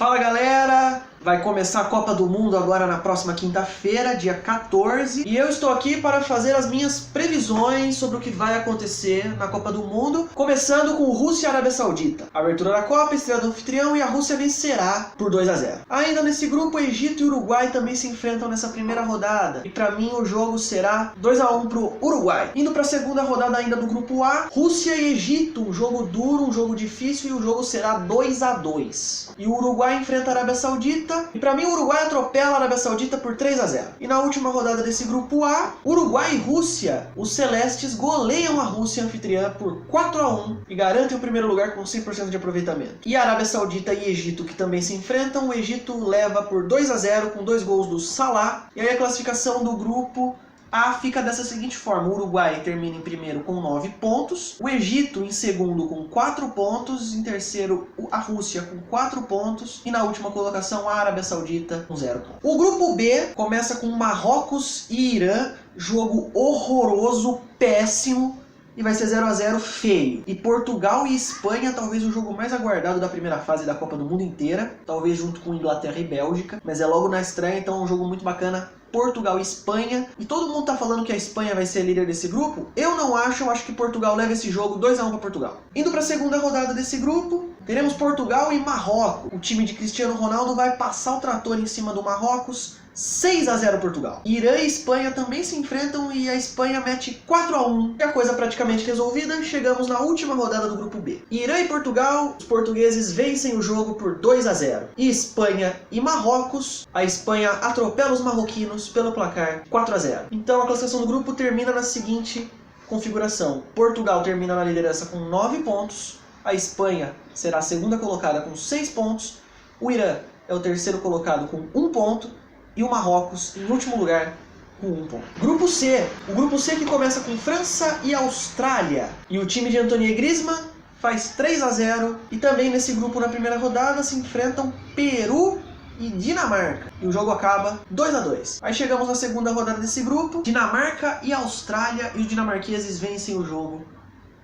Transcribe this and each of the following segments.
Fala galera, vai começar a Copa do Mundo agora na próxima quinta-feira, dia 14, e eu estou aqui para fazer as minhas previsões sobre o que vai acontecer na Copa do Mundo, começando com Rússia e Arábia Saudita. Abertura da Copa, estreia do anfitrião e a Rússia vencerá por 2-0. Ainda nesse grupo, Egito e Uruguai também se enfrentam nessa primeira rodada, e para mim o jogo será 2-1 pro Uruguai. Indo para a segunda rodada ainda do grupo A, Rússia e Egito, um jogo duro, um jogo difícil, e o jogo será 2-2. E o Uruguai enfrenta a Arábia Saudita, e pra mim o Uruguai atropela a Arábia Saudita por 3-0. E na última rodada desse grupo A, Uruguai e Rússia, os celestes goleiam a Rússia anfitriã por 4-1 e garantem o primeiro lugar com 100% de aproveitamento. E a Arábia Saudita e Egito, que também se enfrentam, o Egito leva por 2-0 com 2 gols do Salah. E aí a classificação do grupo A fica dessa seguinte forma: o Uruguai termina em primeiro com 9 pontos, o Egito em segundo com 4 pontos, em terceiro a Rússia com 4 pontos e na última colocação a Arábia Saudita com 0 pontos. O grupo B começa com Marrocos e Irã, jogo horroroso, péssimo, e vai ser 0-0 feio. E Portugal e Espanha, talvez o jogo mais aguardado da primeira fase da Copa do Mundo inteira, talvez junto com Inglaterra e Bélgica, mas é logo na estreia, então é um jogo muito bacana. Portugal e Espanha, e todo mundo tá falando que a Espanha vai ser líder desse grupo. Eu não acho, eu acho que Portugal leva esse jogo 2-1 para Portugal. Indo para a segunda rodada desse grupo, teremos Portugal e Marrocos. O time de Cristiano Ronaldo vai passar o trator em cima do Marrocos, 6-0 Portugal. Irã e Espanha também se enfrentam e a Espanha mete 4-1. E a coisa praticamente resolvida, chegamos na última rodada do grupo B. Irã e Portugal, os portugueses vencem o jogo por 2-0. E Espanha e Marrocos, a Espanha atropela os marroquinos pelo placar 4-0. Então a classificação do grupo termina na seguinte configuração: Portugal termina na liderança com 9 pontos, a Espanha será a segunda colocada com 6 pontos, o Irã é o terceiro colocado com 1 ponto, e o Marrocos em último lugar com 1 ponto. Grupo C. O grupo C que começa com França e Austrália. E o time de Antoine Griezmann faz 3-0. E também nesse grupo, na primeira rodada, se enfrentam Peru e Dinamarca. E o jogo acaba 2-2. Aí chegamos na segunda rodada desse grupo. Dinamarca e Austrália. E os dinamarqueses vencem o jogo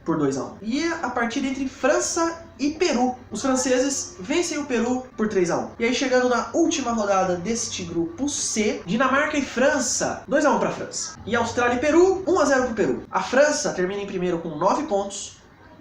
por 2-1. E a partida entre França e Peru. Os franceses vencem o Peru por 3-1. E aí chegando na última rodada deste grupo C, Dinamarca e França, 2-1 para a França. E Austrália e Peru, 1-0 para o Peru. A França termina em primeiro com 9 pontos,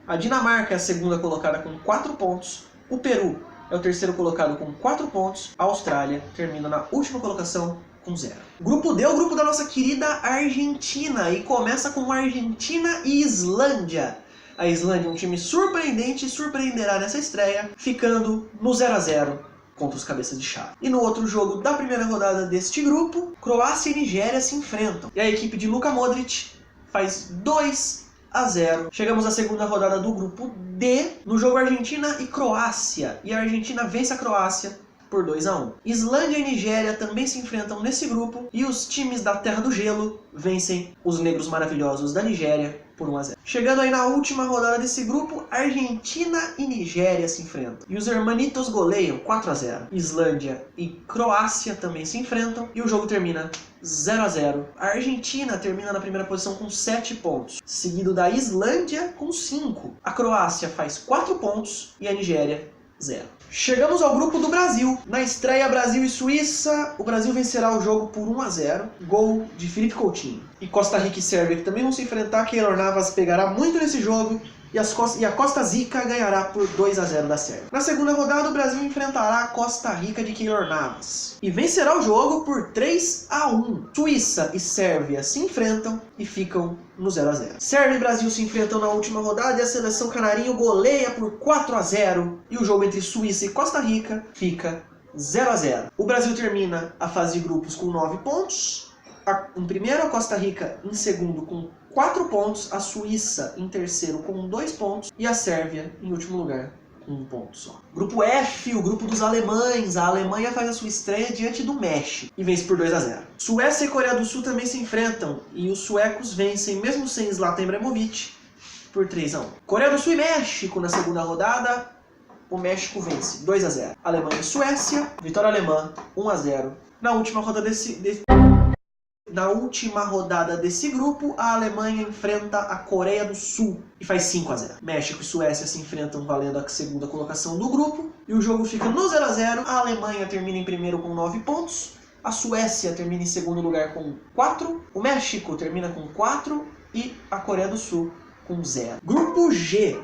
a Dinamarca é a segunda colocada com 4 pontos, o Peru é o terceiro colocado com 4 pontos, a Austrália termina na última colocação com 0. Grupo D é o grupo da nossa querida Argentina, e começa com Argentina e Islândia. A Islândia é um time surpreendente e surpreenderá nessa estreia, ficando no 0-0 contra os cabeças de chave. E no outro jogo da primeira rodada deste grupo, Croácia e Nigéria se enfrentam. E a equipe de Luka Modric faz 2-0. Chegamos à segunda rodada do grupo D, no jogo Argentina e Croácia. E a Argentina vence a Croácia por 2-1. Islândia e Nigéria também se enfrentam nesse grupo, e os times da Terra do Gelo vencem os negros maravilhosos da Nigéria por 1-0. Chegando aí na última rodada desse grupo, Argentina e Nigéria se enfrentam. E os hermanitos goleiam 4-0. Islândia e Croácia também se enfrentam, e o jogo termina 0-0. A Argentina termina na primeira posição com 7 pontos, seguido da Islândia com 5. A Croácia faz 4 pontos e a Nigéria 0. Chegamos ao grupo do Brasil. Na estreia Brasil e Suíça, o Brasil vencerá o jogo por 1-0, gol de Felipe Coutinho. E Costa Rica e Sérvia, que também vão se enfrentar, Keylor Navas pegará muito nesse jogo, e a Costa Rica ganhará por 2-0 da Sérvia. Na segunda rodada, o Brasil enfrentará a Costa Rica de Keylor Navas e vencerá o jogo por 3-1. Suíça e Sérvia se enfrentam e ficam no 0-0. Sérvia e Brasil se enfrentam na última rodada e a seleção canarinho goleia por 4-0. E o jogo entre Suíça e Costa Rica fica 0-0. O Brasil termina a fase de grupos com 9 pontos. Em primeiro, a Costa Rica em segundo com 4 pontos, a Suíça em terceiro com 2 pontos e a Sérvia em último lugar com 1 ponto só. Grupo F, o grupo dos alemães. A Alemanha faz a sua estreia diante do México e vence por 2-0. Suécia e Coreia do Sul também se enfrentam e os suecos vencem, mesmo sem Zlatan Ibrahimovic, por 3-1. Coreia do Sul e México na segunda rodada, o México vence 2-0. Alemanha e Suécia, vitória alemã 1-0. Na última rodada Na última rodada desse grupo, a Alemanha enfrenta a Coreia do Sul e faz 5-0. México e Suécia se enfrentam valendo a segunda colocação do grupo e o jogo fica no 0-0. A Alemanha termina em primeiro com 9 pontos, a Suécia termina em segundo lugar com 4, o México termina com 4 e a Coreia do Sul com 0. Grupo G.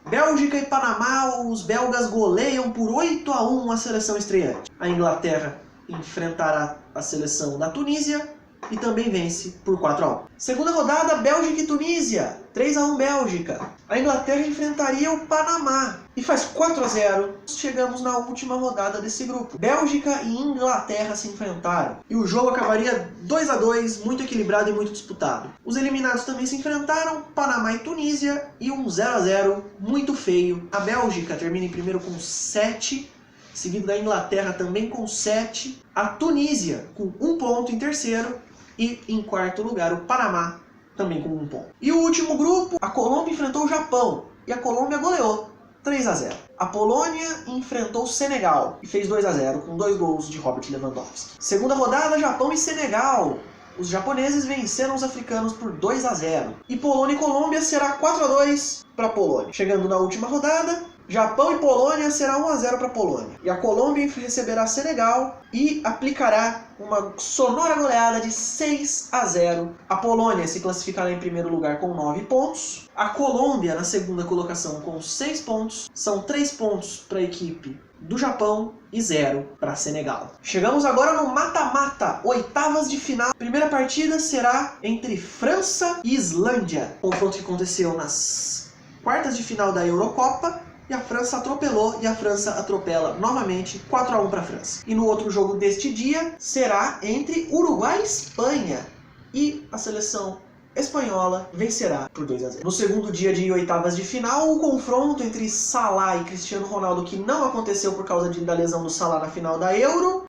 Bélgica e Panamá, os belgas goleiam por 8-1 a seleção estreante. A Inglaterra enfrentará a seleção da Tunísia e também vence por 4-1. Segunda rodada, Bélgica e Tunísia, 3-1 Bélgica. A Inglaterra enfrentaria o Panamá e faz 4-0. Chegamos na última rodada desse grupo. Bélgica e Inglaterra se enfrentaram e o jogo acabaria 2-2, muito equilibrado e muito disputado. Os eliminados também se enfrentaram, Panamá e Tunísia, e um 0-0 muito feio. A Bélgica termina em primeiro com 7, seguido da Inglaterra também com 7, a Tunísia com 1 ponto em terceiro e em quarto lugar o Panamá também com 1 ponto. E o último grupo, a Colômbia enfrentou o Japão e a Colômbia goleou 3-0. A Polônia enfrentou o Senegal e fez 2-0 com 2 gols de Robert Lewandowski. Segunda rodada, Japão e Senegal. Os japoneses venceram os africanos por 2-0. E Polônia e Colômbia será 4-2 para a Polônia. Chegando na última rodada, Japão e Polônia será 1-0 para a Polônia. E a Colômbia receberá Senegal e aplicará uma sonora goleada de 6-0. A Polônia se classificará em primeiro lugar com 9 pontos. A Colômbia na segunda colocação com 6 pontos. São 3 pontos para a equipe do Japão e 0 para Senegal. Chegamos agora no mata-mata, oitavas de final. A primeira partida será entre França e Islândia. Confronto que aconteceu nas quartas de final da Eurocopa. E a França atropelou, e a França atropela novamente, 4-1 para a França. E no outro jogo deste dia será entre Uruguai e Espanha. E a seleção espanhola vencerá por 2-0. No segundo dia de oitavas de final, o confronto entre Salah e Cristiano Ronaldo, que não aconteceu por causa da lesão do Salah na final da Euro.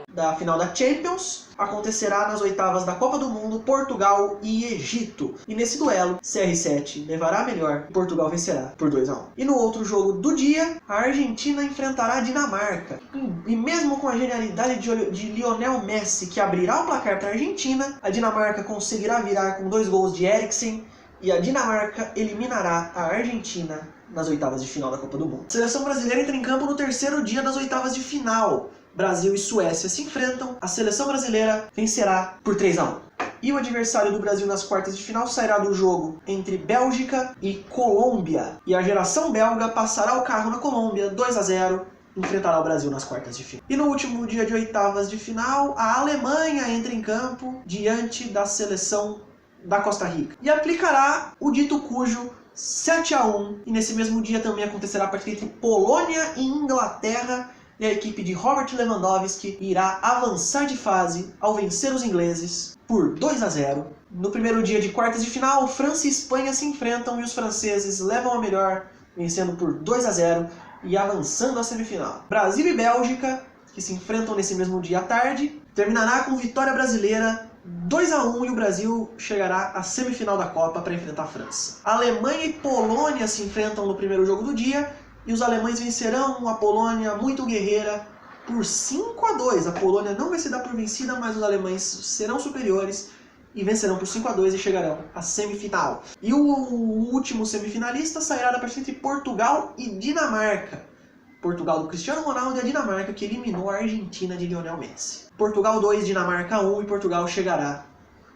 Da final da Champions, acontecerá nas oitavas da Copa do Mundo, Portugal e Egito. E nesse duelo, CR7 levará a melhor e Portugal vencerá por 2-1. E no outro jogo do dia, a Argentina enfrentará a Dinamarca. E mesmo com a genialidade de Lionel Messi, que abrirá o placar para a Argentina, a Dinamarca conseguirá virar com 2 gols de Eriksen e a Dinamarca eliminará a Argentina nas oitavas de final da Copa do Mundo. A seleção brasileira entra em campo no terceiro dia das oitavas de final. Brasil e Suécia se enfrentam, a seleção brasileira vencerá por 3-1. E o adversário do Brasil nas quartas de final sairá do jogo entre Bélgica e Colômbia. E a geração belga passará o carro na Colômbia, 2-0, enfrentará o Brasil nas quartas de final. E no último dia de oitavas de final, a Alemanha entra em campo diante da seleção da Costa Rica. E aplicará o dito cujo 7-1. E nesse mesmo dia também acontecerá a partida entre Polônia e Inglaterra. E a equipe de Robert Lewandowski irá avançar de fase ao vencer os ingleses por 2-0. No primeiro dia de quartas de final, França e Espanha se enfrentam e os franceses levam a melhor, vencendo por 2-0 e avançando à semifinal. Brasil e Bélgica, que se enfrentam nesse mesmo dia à tarde, terminará com vitória brasileira 2-1 e o Brasil chegará à semifinal da Copa para enfrentar a França. Alemanha e Polônia se enfrentam no primeiro jogo do dia, e os alemães vencerão a Polônia muito guerreira por 5-2. A Polônia não vai se dar por vencida, mas os alemães serão superiores e vencerão por 5-2 e chegarão à semifinal. E o último semifinalista sairá da partida entre Portugal e Dinamarca. Portugal do Cristiano Ronaldo e a Dinamarca, que eliminou a Argentina de Lionel Messi. Portugal 2, Dinamarca 1 e Portugal chegará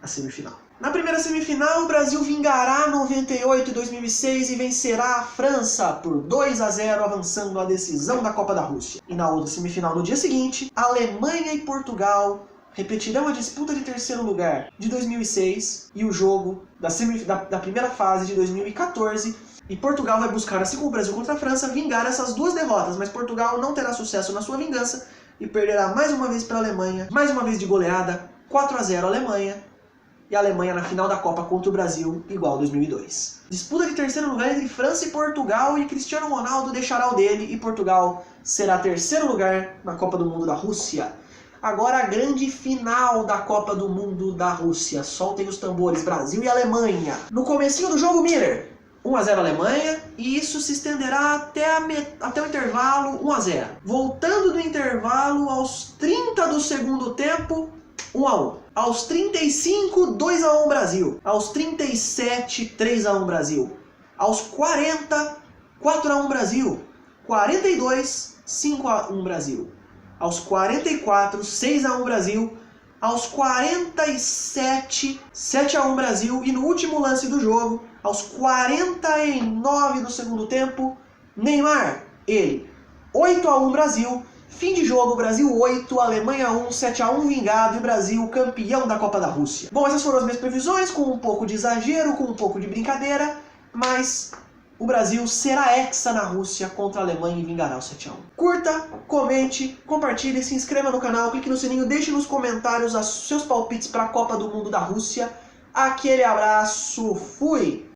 à semifinal. Na primeira semifinal, o Brasil vingará 98 e 2006 e vencerá a França por 2-0, avançando à decisão da Copa da Rússia. E na outra semifinal, no dia seguinte, Alemanha e Portugal repetirão a disputa de terceiro lugar de 2006 e o jogo da primeira fase de 2014. E Portugal vai buscar, assim como o Brasil contra a França, vingar essas duas derrotas, mas Portugal não terá sucesso na sua vingança e perderá mais uma vez para a Alemanha, mais uma vez de goleada, 4-0 Alemanha. E a Alemanha na final da Copa contra o Brasil, igual 2002. Disputa de terceiro lugar entre França e Portugal, e Cristiano Ronaldo deixará o dele, e Portugal será terceiro lugar na Copa do Mundo da Rússia. Agora a grande final da Copa do Mundo da Rússia. Soltem os tambores, Brasil e Alemanha. No comecinho do jogo, Miller, 1-0 Alemanha, e isso se estenderá até o intervalo, 1-0. Voltando do intervalo, aos 30 do segundo tempo, 1 a 1. Aos 35, 2 a 1 Brasil. Aos 37, 3 a 1 Brasil. Aos 40, 4 a 1 Brasil. 42, 5 a 1 Brasil. Aos 44, 6 a 1 Brasil. Aos 47, 7 a 1 Brasil. E no último lance do jogo, aos 49 do segundo tempo, Neymar, ele, 8 a 1 Brasil. Fim de jogo, Brasil 8, Alemanha 1, 7 a 1 vingado e Brasil campeão da Copa da Rússia. Bom, essas foram as minhas previsões, com um pouco de exagero, com um pouco de brincadeira, mas o Brasil será hexa na Rússia contra a Alemanha e vingará o 7 a 1. Curta, comente, compartilhe, se inscreva no canal, clique no sininho, deixe nos comentários os seus palpites para a Copa do Mundo da Rússia. Aquele abraço, fui!